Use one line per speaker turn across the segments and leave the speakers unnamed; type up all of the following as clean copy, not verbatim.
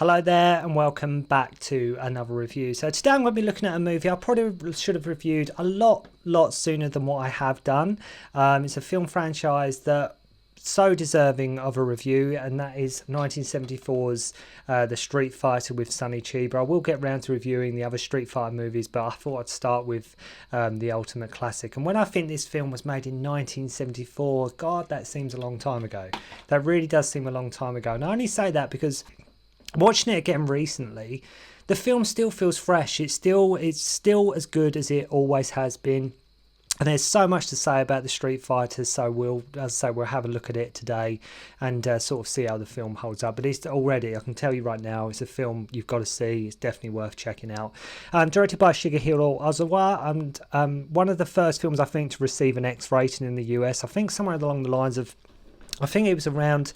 Hello there and welcome back to another review. So today I'm going to be looking at a movie I probably should have reviewed a lot sooner than what I have done. It's a film franchise that so deserving of a review, and that is 1974's The Street Fighter with Sonny Chiba. I will get round to reviewing the other Street Fighter movies, but I thought I'd start with the ultimate classic. And when I think this film was made in 1974, God, that seems a long time ago. That really does seem a long time ago. And I only say that because watching it again recently, the film still feels fresh. It's still as good as it always has been. And there's so much to say about the Street Fighter, so we'll have a look at it today and sort of see how the film holds up. But it's already, I can tell you right now, it's a film you've got to see. It's definitely worth checking out. Directed by Shigehiro Ozawa, and one of the first films I think to receive an X rating in the US. I think somewhere along the lines of, I think it was around,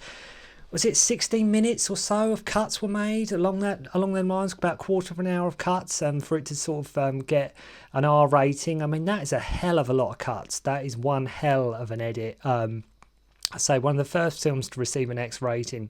was it 16 minutes or so of cuts were made along them lines, about a quarter of an hour of cuts for it to sort of get an R rating. I mean, that is a hell of a lot of cuts. That is one hell of an edit. I say one of the first films to receive an X rating.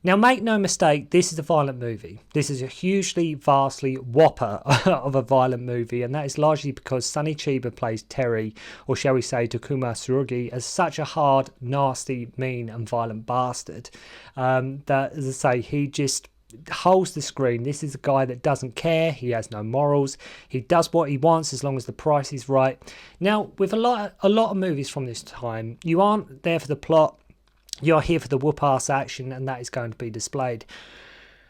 Now, make no mistake, this is a violent movie. This is a hugely, vastly whopper of a violent movie, and that is largely because Sonny Chiba plays Terry, or shall we say Takuma Tsurugi, as such a hard, nasty, mean and violent bastard that, as I say, he just holds the screen. This is a guy that doesn't care. He has no morals. He does what he wants as long as the price is right. Now, with a lot of movies from this time, you aren't there for the plot. You're here for the whoop-ass action, and that is going to be displayed.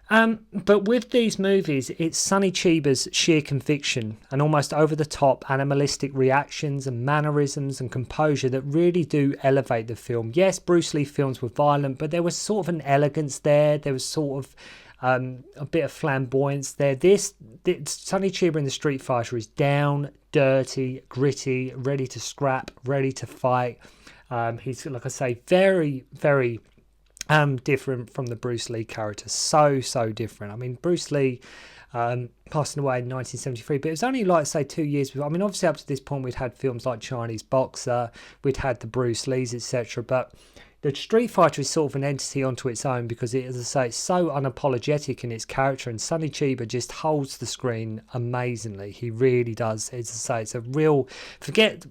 But with these movies, it's Sonny Chiba's sheer conviction and almost over-the-top animalistic reactions and mannerisms and composure that really do elevate the film. Yes, Bruce Lee films were violent, but there was sort of an elegance there. There was sort of a bit of flamboyance there. Sonny Chiba in The Street Fighter is down, dirty, gritty, ready to scrap, ready to fight. He's, like I say, very, very different from the Bruce Lee character. So different. I mean, Bruce Lee passing away in 1973, but it was only, like, say, 2 years before. I mean, obviously up to this point we'd had films like Chinese Boxer, we'd had the Bruce Lees, etc. But the Street Fighter is sort of an entity onto its own because, it, as I say, it's so unapologetic in its character, and Sonny Chiba just holds the screen amazingly. He really does. As I say, it's a real,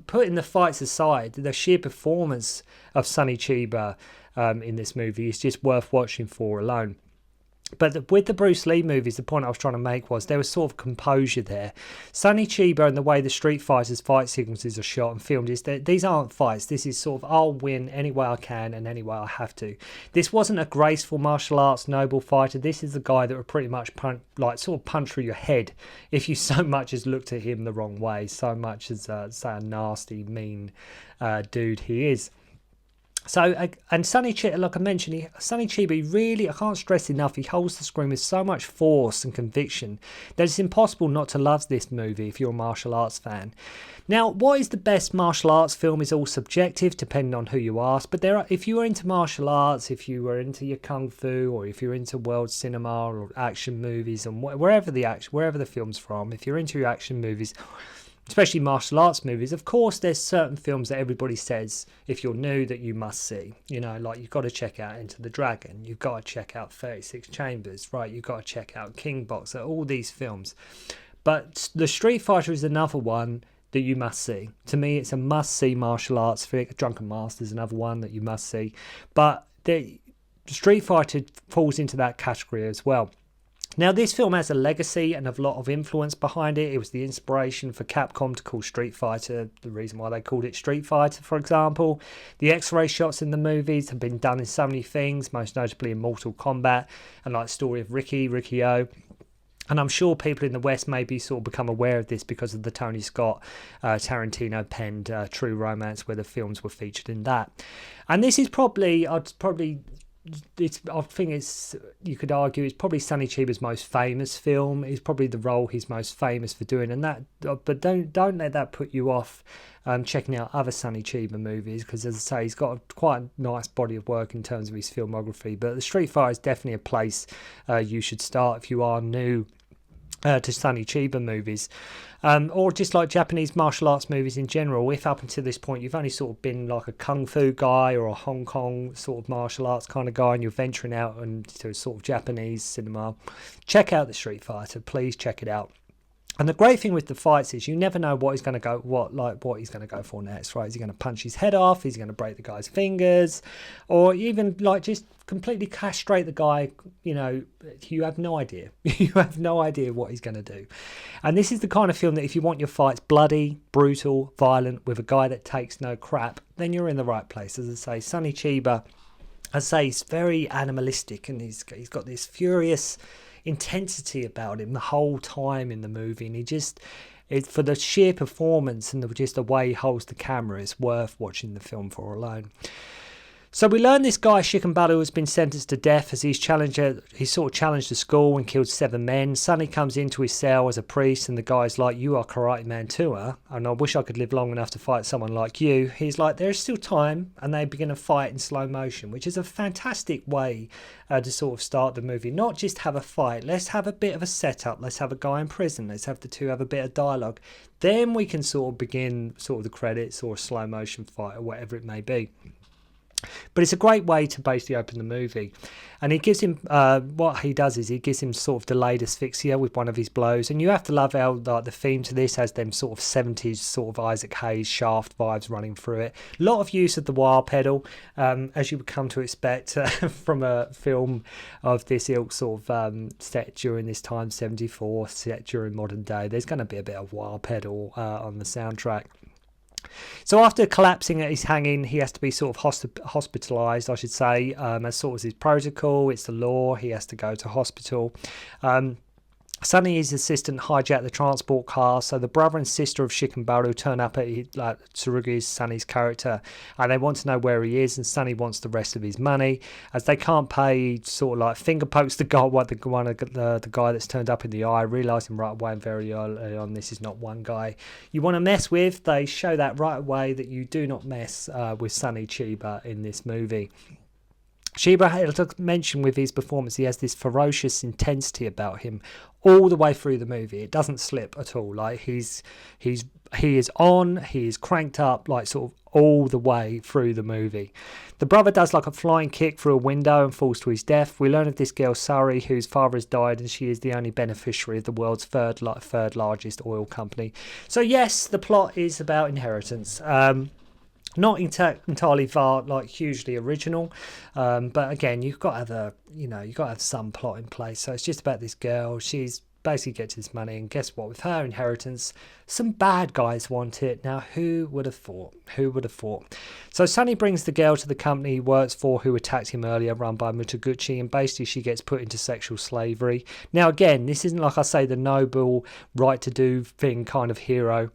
putting the fights aside, the sheer performance of Sonny Chiba in this movie is just worth watching for alone. But with the Bruce Lee movies, the point I was trying to make was there was sort of composure there. Sonny Chiba and the way the Street Fighter's fight sequences are shot and filmed is that these aren't fights. This is sort of, I'll win any way I can and any way I have to. This wasn't a graceful martial arts noble fighter. This is a guy that would pretty much punch through your head if you so much as looked at him the wrong way, so much as say a nasty, mean dude he is. So, and Sonny Chiba, like I mentioned, Sonny Chiba really, I can't stress enough, he holds the screen with so much force and conviction that it's impossible not to love this movie if you're a martial arts fan. Now, what is the best martial arts film is all subjective, depending on who you ask, but if you are into martial arts, if you were into your kung fu, or if you're into world cinema or action movies, and wherever the film's from, if you're into your action movies, especially martial arts movies, of course there's certain films that everybody says, if you're new, that you must see. You know, like you've got to check out Enter the Dragon, you've got to check out 36 Chambers, right? You've got to check out King Boxer, all these films. But The Street Fighter is another one that you must see. To me, it's a must-see martial arts film. Drunken Master is another one that you must see. But the Street Fighter falls into that category as well. Now, this film has a legacy and a lot of influence behind it. It was the inspiration for Capcom to call Street Fighter, the reason why they called it Street Fighter, for example. The X-ray shots in the movies have been done in so many things, most notably in Mortal Kombat, and like the story of Riki-O. And I'm sure people in the West may be sort of become aware of this because of the Tony Scott, Tarantino penned True Romance, where the films were featured in that. And this is I think you could argue it's probably Sonny Chiba's most famous film. It's probably the role he's most famous for doing, and that. But don't let that put you off checking out other Sonny Chiba movies, because, as I say, he's got quite a nice body of work in terms of his filmography. But The Street Fighter is definitely a place you should start if you are new to Sonny Chiba movies, or just like Japanese martial arts movies in general. If up until this point you've only sort of been like a kung fu guy or a Hong Kong sort of martial arts kind of guy, and you're venturing out into sort of Japanese cinema, check out the Street Fighter. Please check it out. And the great thing with the fights is you never know what he's going to go for next, right? Is he going to punch his head off? Is he going to break the guy's fingers? Or even like just completely castrate the guy? You know, you have no idea. You have no idea what he's going to do. And this is the kind of film that if you want your fights bloody, brutal, violent, with a guy that takes no crap, then you're in the right place. As I say, Sonny Chiba, he's very animalistic, and he's got this furious intensity about him the whole time in the movie, and for the sheer performance and just the way he holds the camera, it's worth watching the film for alone. So we learn this guy Shigehiro has been sentenced to death as he sort of challenged the school and killed 7 men. Sonny comes into his cell as a priest, and the guy's like, "You are Karate Man too, huh? And I wish I could live long enough to fight someone like you." He's like, "There's still time," and they begin a fight in slow motion, which is a fantastic way to sort of start the movie. Not just have a fight, let's have a bit of a setup, let's have a guy in prison, let's have the two have a bit of dialogue. Then we can sort of begin sort of the credits or a slow motion fight or whatever it may be. But it's a great way to basically open the movie. And he gives him, what he does is he gives him sort of delayed asphyxia with one of his blows. And you have to love how like, the theme to this has them sort of 70s sort of Isaac Hayes Shaft vibes running through it. A lot of use of the wah pedal, as you would come to expect from a film of this ilk, sort of set during this time, 74, set during modern day. There's going to be a bit of wah pedal on the soundtrack. So after collapsing at his hanging, he has to be sort of hospitalised, I should say, as sort of his protocol. It's the law. He has to go to hospital. Sonny and his assistant hijack the transport car, so the brother and sister of Shigehiro turn up at Tsurugi's Sonny's character, and they want to know where he is, and Sonny wants the rest of his money. As they can't pay, he sort of like finger pokes the guy, the guy that's turned up in the eye, realising right away and very early on this is not one guy you want to mess with. They show that right away that you do not mess with Sonny Chiba in this movie. Chiba had mentioned with his performance, he has this ferocious intensity about him all the way through the movie. It doesn't slip at all. Like he is on, he is cranked up, like sort of all the way through the movie. The brother does like a flying kick through a window and falls to his death. We learn of this girl Sari, whose father has died, and she is the only beneficiary of the world's third largest oil company. So yes, the plot is about inheritance. Not entirely hugely original, but again, you've got to have some plot in place. So it's just about this girl. She's basically gets this money, and guess what? With her inheritance, some bad guys want it. Now, who would have thought? So Sonny brings the girl to the company he works for, who attacked him earlier, run by Mutaguchi, and basically she gets put into sexual slavery. Now, again, this isn't like I say the noble, right-to-do thing kind of hero.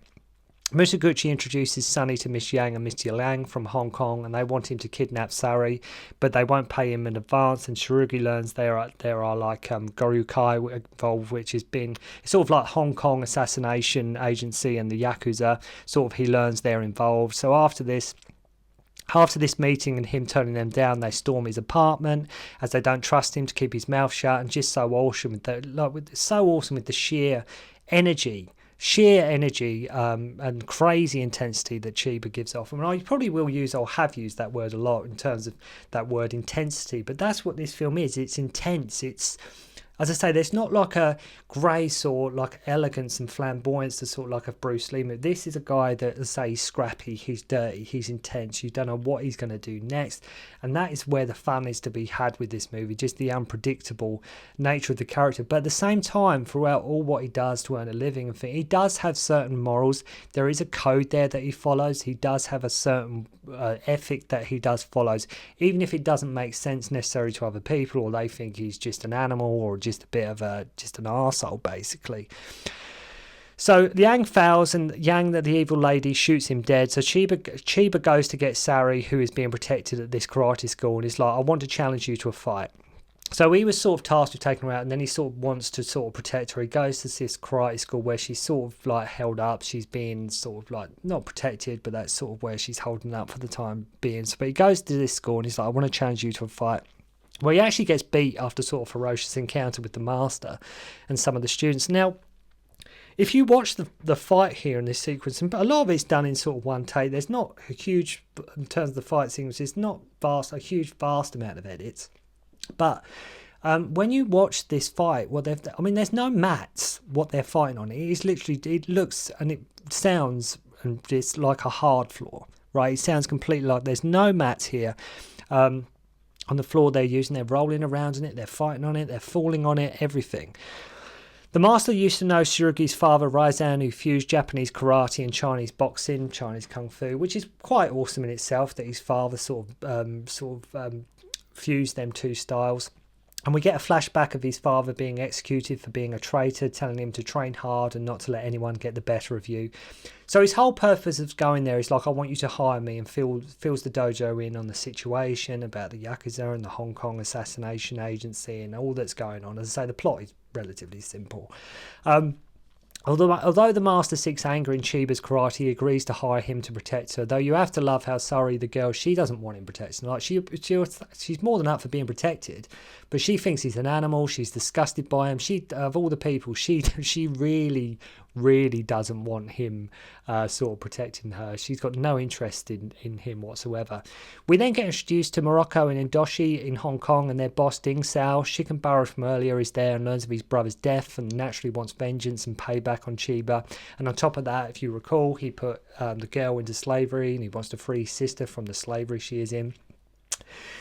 Mutaguchi introduces Sonny to Miss Yang and Miss Liang from Hong Kong, and they want him to kidnap Sari, but they won't pay him in advance. And Tsurugi learns there are like Goryukai involved, which has been sort of like Hong Kong assassination agency and the Yakuza. Sort of he learns they're involved. So after this meeting and him turning them down, they storm his apartment as they don't trust him to keep his mouth shut. And just so awesome with the sheer energy and crazy intensity that Chiba gives off. I mean, I probably will use or have used that word a lot in terms of that word intensity, but that's what this film is. It's intense. It's, as I say, there's not like a grace or like elegance and flamboyance to sort of like a Bruce Lee movie. This is a guy that, as I say, he's scrappy, he's dirty, he's intense. You don't know what he's going to do next. And that is where the fun is to be had with this movie, just the unpredictable nature of the character. But at the same time, throughout all what he does to earn a living, and he does have certain morals. There is a code there that he follows. He does have a certain ethic that he does follows, even if it doesn't make sense necessarily to other people, or they think he's just an animal or just a bit of an arsehole, basically. So Yang fails, and Yang, the evil lady, shoots him dead. So Chiba goes to get Sari, who is being protected at this karate school, and he's like, I want to challenge you to a fight. So he was sort of tasked with taking her out, and then he sort of wants to sort of protect her. He goes to this karate school where she's sort of like held up. She's being sort of like not protected, but that's sort of where she's holding up for the time being. So but he goes to this school and he's like, I want to challenge you to a fight. Well, he actually gets beat after sort of ferocious encounter with the master and some of the students. Now, if you watch the fight here in this sequence, and a lot of it's done in sort of one take, there's not a huge, in terms of the fight sequence, it's not a vast amount of edits. But when you watch this fight, there's no mats, what they're fighting on. It is literally, it looks and it sounds, and it's like a hard floor, right? It sounds completely like there's no mats here. On the floor they're using, they're rolling around in it, they're fighting on it, they're falling on it, everything. The master used to know Tsurugi's father, Raizan, who fused Japanese karate and Chinese boxing, Chinese kung fu, which is quite awesome in itself that his father sort of fused them two styles. And we get a flashback of his father being executed for being a traitor, telling him to train hard and not to let anyone get the better of you. So his whole purpose of going there is like, I want you to hire me, and fills the dojo in on the situation about the Yakuza and the Hong Kong assassination agency and all that's going on. As I say, the plot is relatively simple. Although the master seeks anger in Chiba's karate, he agrees to hire him to protect her. Though you have to love how Sari, the girl, she doesn't want him protecting. Like she's more than up for being protected, but she thinks he's an animal. She's disgusted by him. Of all the people, she really doesn't want him sort of protecting her. She's got no interest in him whatsoever. We then get introduced to Morocco and Indoshi in Hong Kong, and their boss Ding Sao, Shikenbaro from earlier, is there and learns of his brother's death and naturally wants vengeance and payback on Chiba. And on top of that, if you recall, he put the girl into slavery and he wants to free his sister from the slavery she is in.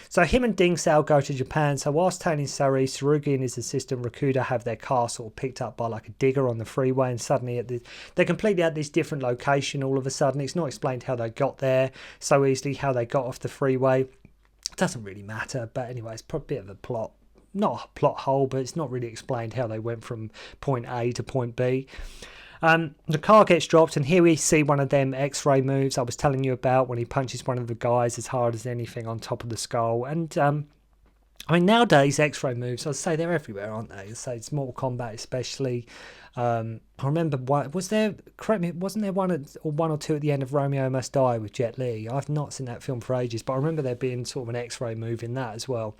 So him and Ding Sao go to Japan. So whilst tailing Sari, Tsurugi and his assistant Rakuda have their car sort of picked up by like a digger on the freeway, and suddenly they're completely at this different location all of a sudden. It's not explained how they got there so easily, how they got off the freeway. It doesn't really matter, but anyway, it's probably a bit of a plot. Not a plot hole, but it's not really explained how they went from point A to point B. The car gets dropped, and here we see one of them X-ray moves I was telling you about, when he punches one of the guys as hard as anything on top of the skull. And nowadays X-ray moves, I'd say they're everywhere, aren't they? I'd say it's Mortal Kombat especially. I remember wasn't there one or two at the end of Romeo Must Die with Jet Li? I've not seen that film for ages, but I remember there being sort of an X-ray move in that as well.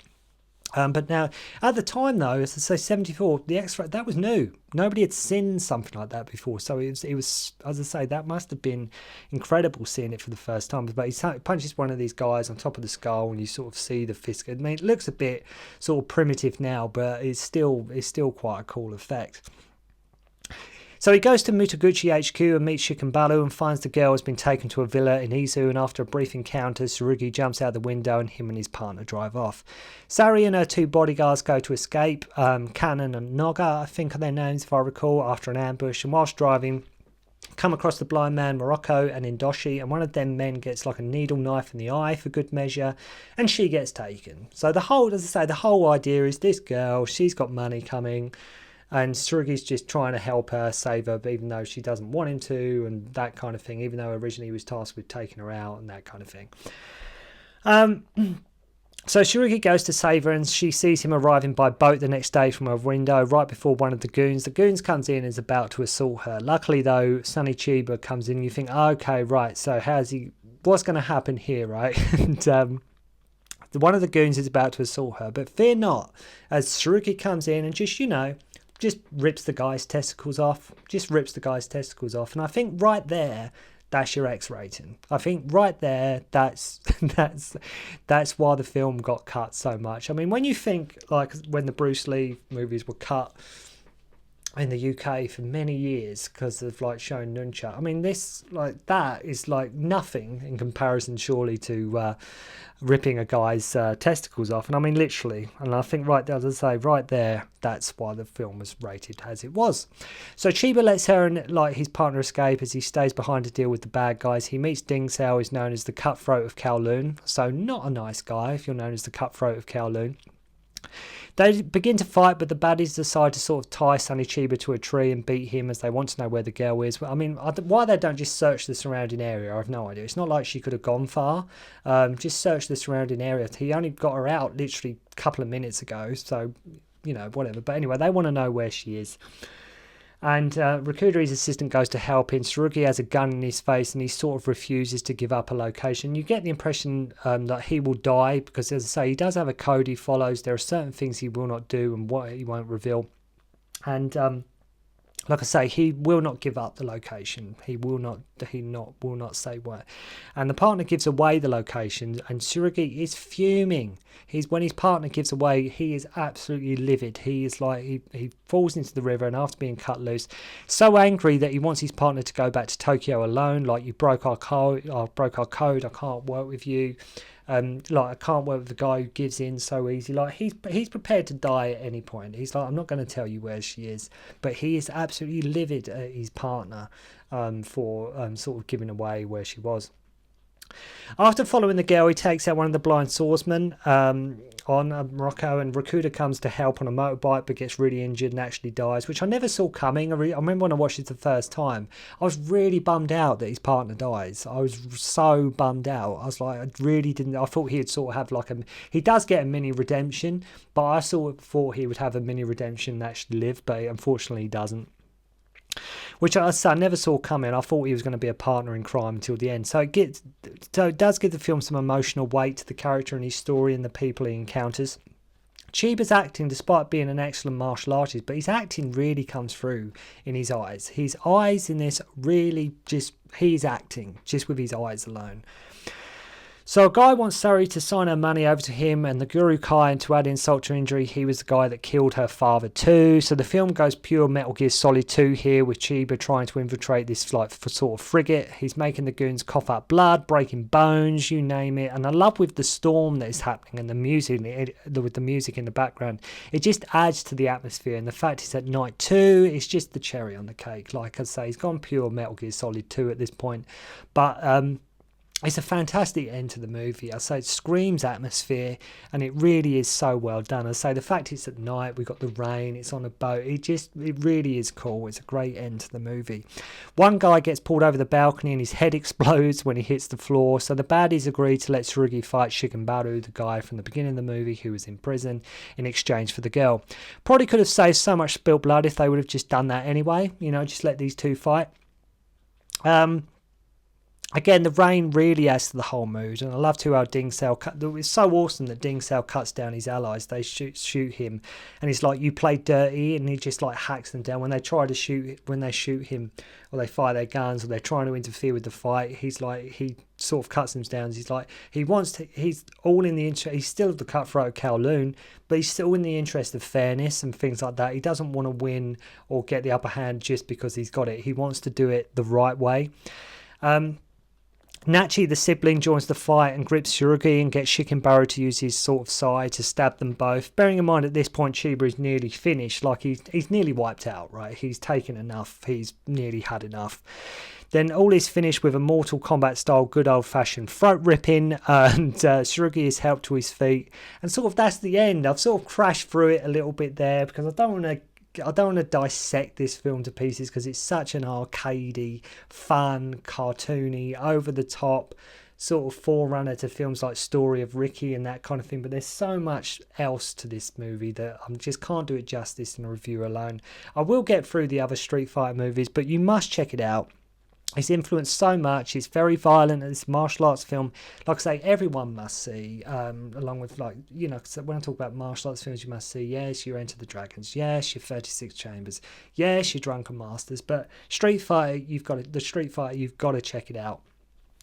But now, at the time though, as I say, 74, the X-ray, that was new. Nobody had seen something like that before. So it was, as I say, that must have been incredible seeing it for the first time. But he punches one of these guys on top of the skull, and you sort of see the fist. I mean, it looks a bit sort of primitive now, but it's still quite a cool effect. So he goes to Mutaguchi HQ and meets Shikenbaru and finds the girl has been taken to a villa in Izu, and after a brief encounter, Tsurugi jumps out the window and him and his partner drive off. Sari and her two bodyguards go to escape, Kanon and Noga, I think are their names if I recall, after an ambush, and whilst driving, come across the blind man Morocco and Indoshi, and one of them men gets like a needle knife in the eye for good measure, and she gets taken. So the whole idea is this girl, she's got money coming, and Tsurugi's just trying to help her, save her, even though she doesn't want him to, and that kind of thing, even though originally he was tasked with taking her out and that kind of thing. So Tsurugi goes to save her, and she sees him arriving by boat the next day from her window right before one of the goons. The goons comes in and is about to assault her. Luckily though, Sonny Chiba comes in and you think, okay, right, so what's going to happen here, right? And one of the goons is about to assault her, but fear not, as Tsurugi comes in and just rips the guy's testicles off. And I think right there, that's your X rating. I think right there, that's why the film got cut so much. I mean, when you think like when the Bruce Lee movies were cut in the UK for many years because of like showing nunchuck, I mean, that is like nothing in comparison surely to ripping a guy's testicles off. And I mean literally, and I think right there, as I say, right there, that's why the film was rated as it was. So Chiba lets her and like his partner escape as he stays behind to deal with the bad guys. He meets Ding Sao, who's known as the Cutthroat of Kowloon, so not a nice guy if you're known as the Cutthroat of Kowloon. They begin to fight, but the baddies decide to sort of tie Sonny Chiba to a tree and beat him as they want to know where the girl is. I mean, why they don't just search the surrounding area, I have no idea. It's not like she could have gone far. Just search the surrounding area. He only got her out literally a couple of minutes ago, so, whatever. But anyway, they want to know where she is. And Rikudari's assistant goes to help him. Tsurugi has a gun in his face and he sort of refuses to give up a location. You get the impression that he will die because, as I say, he does have a code he follows. There are certain things he will not do and what he won't reveal. And like I say, he will not give up the location. He will not say where. And the partner gives away the location, and Tsurugi is fuming. When his partner gives away, he is absolutely livid. He is like he falls into the river, and after being cut loose, so angry that he wants his partner to go back to Tokyo alone. Like, you broke our code. I can't work with you. Like, I can't work with the guy who gives in so easy. Like, he's prepared to die at any point. He's like, I'm not going to tell you where she is, but he is absolutely livid at his partner for sort of giving away where she was. After following the girl, he takes out one of the blind swordsmen on Morocco, and Rakuda comes to help on a motorbike but gets really injured and actually dies, which I never saw coming. I remember when I watched it the first time, I was really bummed out that his partner dies. I was so bummed out. I was like, I really didn't. I thought he'd sort of have like he does get a mini redemption, but I sort of thought he would have a mini redemption and actually live, but unfortunately he doesn't. Which I never saw coming. I thought he was going to be a partner in crime until the end. So it does give the film some emotional weight to the character and his story and the people he encounters. Chiba's acting, despite being an excellent martial artist, but his acting really comes through in his eyes. His eyes in this really he's acting just with his eyes alone. So a guy wants Sari to sign her money over to him and the Guru Kai, and to add insult to injury, he was the guy that killed her father too. So the film goes pure Metal Gear Solid 2 here, with Chiba trying to infiltrate this sort of frigate. He's making the goons cough up blood, breaking bones, you name it. And I love with the storm that is happening and the music, with the music in the background, it just adds to the atmosphere. And the fact it's at night too, it's just the cherry on the cake. Like I say, he's gone pure Metal Gear Solid 2 at this point. But it's a fantastic end to the movie. I say it screams atmosphere, and it really is so well done. I say the fact it's at night, we've got the rain, it's on a boat. It really is cool. It's a great end to the movie. One guy gets pulled over the balcony and his head explodes when he hits the floor. So the baddies agree to let Tsurugi fight Shikamaru, the guy from the beginning of the movie who was in prison, in exchange for the girl. Probably could have saved so much spilled blood if they would have just done that anyway. Just let these two fight. Again, the rain really adds to the whole mood, and I loved how Ding Sao it's so awesome that Ding Sao cuts down his allies. They shoot him, and he's like, "You played dirty," and he just like hacks them down. When they shoot him, or they fire their guns, or they're trying to interfere with the fight, he's like, he sort of cuts them down. He's like, he's all in the interest. He's still the cutthroat Kowloon, but he's still in the interest of fairness and things like that. He doesn't want to win or get the upper hand just because he's got it. He wants to do it the right way. Nachi, the sibling, joins the fight and grips Tsurugi and gets Shikamaru to use his sort of sai to stab them both. Bearing in mind at this point Chiba is nearly finished, like he's nearly wiped out, right? He's taken enough, he's nearly had enough. Then all is finished with a Mortal Kombat style good old fashioned throat ripping, and Tsurugi is helped to his feet, and sort of that's the end. I've sort of crashed through it a little bit there because I don't want to dissect this film to pieces because it's such an arcadey, fun, cartoony, over-the-top sort of forerunner to films like Story of Ricky and that kind of thing. But there's so much else to this movie that I just can't do it justice in a review alone. I will get through the other Street Fighter movies, but you must check it out. It's influenced so much. It's very violent. It's a martial arts film. Like I say, everyone must see. Along with cause when I talk about martial arts films, you must see. Yes, your Enter the Dragons. Yes, your 36 Chambers. Yes, your Drunken Masters. But Street Fighter, you've got to check it out.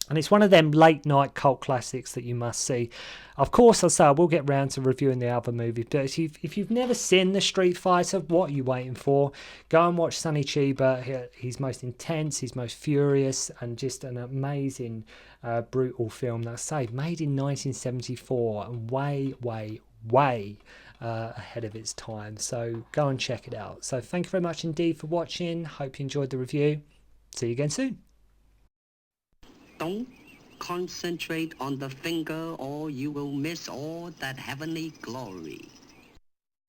And it's one of them late night cult classics that you must see. Of course, I will get round to reviewing the other movies, but if you've never seen the Street Fighter, what are you waiting for? Go and watch Sonny Chiba. He's most intense, he's most furious, and just an amazing, brutal film. That's made in 1974, and way ahead of its time. So go and check it out. So thank you very much indeed for watching. Hope you enjoyed the review. See you again soon.
Don't concentrate on the finger or you will miss all that heavenly glory.